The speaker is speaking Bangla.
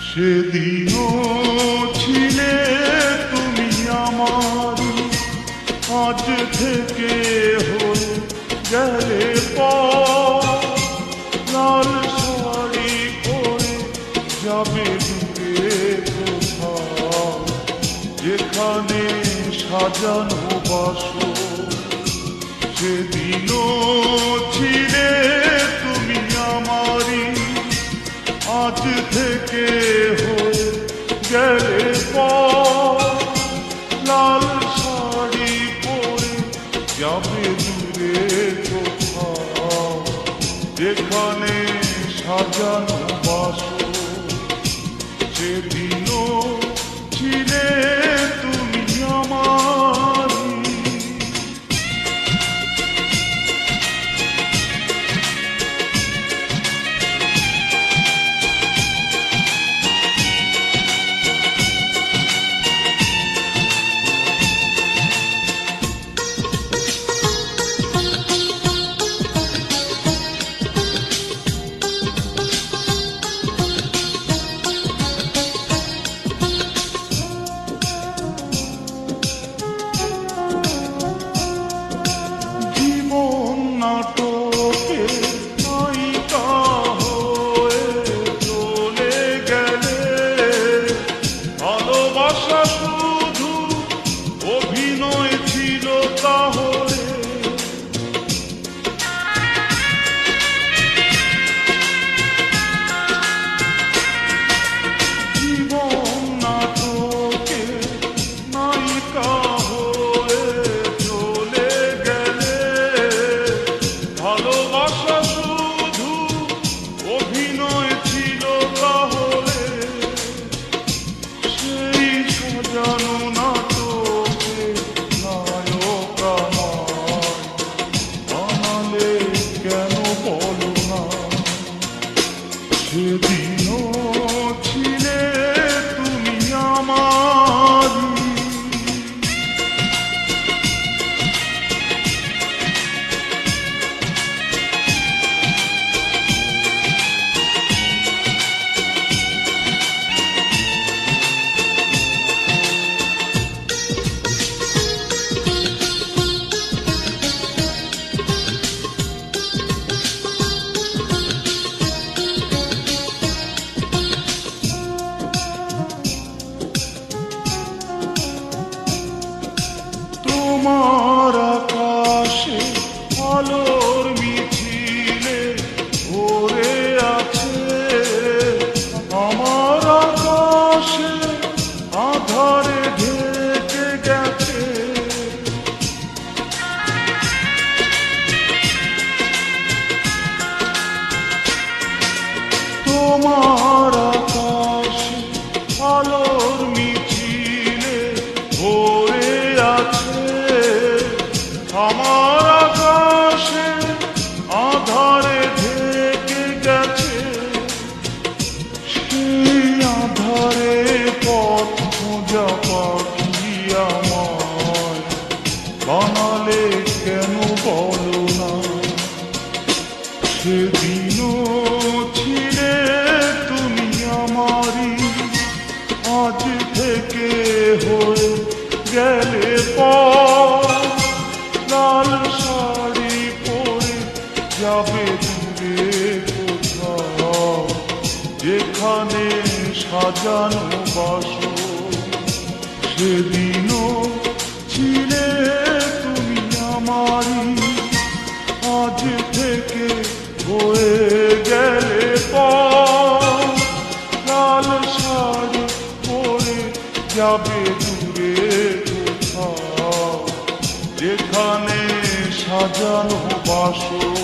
সেদিনও ছিলে তুমি আমার, আজ থেকে হয়ে গেলে লাল শাড়ি পরে যাবে দূরে কোথাও, যেখানে সাজানো বাসর। সেদিনও ছিলে তুমি আমারই, আজ থেকে হয়ে গেলে লাল শাড়ি পরে যাবে দূরে কোথাও, যেখানে সাজানো বাসর। সেদিনও ছিলে তুমি আমারই। নাটকে নায়িকা হয়ে চলে গেলে, ভালোবাসা শুধু অভিনয় ছিল তাহলে। জীবন নাটকে নায়িকা হয়ে চলে গেলে, ভালোবাসা শুধু অভিনয় ছিল তাহলে। সেই সাজানো নাটকে নায়ক আমায় বানালে কেন বলো না। সেদিনও ছিলে তুমি আমারই। তোমার আকাশে আলোর মিছিলে ভরে আছে, আমার আকাশে আধারে ঢেকে গেছে। তোমার আকাশে আলোর মিছিলে ভরে আছে, আমার আকাশে আধারে ঢেকে গেছে। সেই আধারে পথ খোঁজা পাখি আমায় বানালে কেন বলো না। সেদিনও ছিলে তুমি আমারই, আজ থেকে হয়ে গেলে লাল শাড়ি পরে যাবে দূরে কোথাও, যেখানে সাজানো বাসর। সেদিনও ছিলে তুমি আমারই, আজ থেকে হয়ে গেলে লাল শাড়ি পরে যাবে দূরে কোথাও, যেখানে সাজানো বাসর।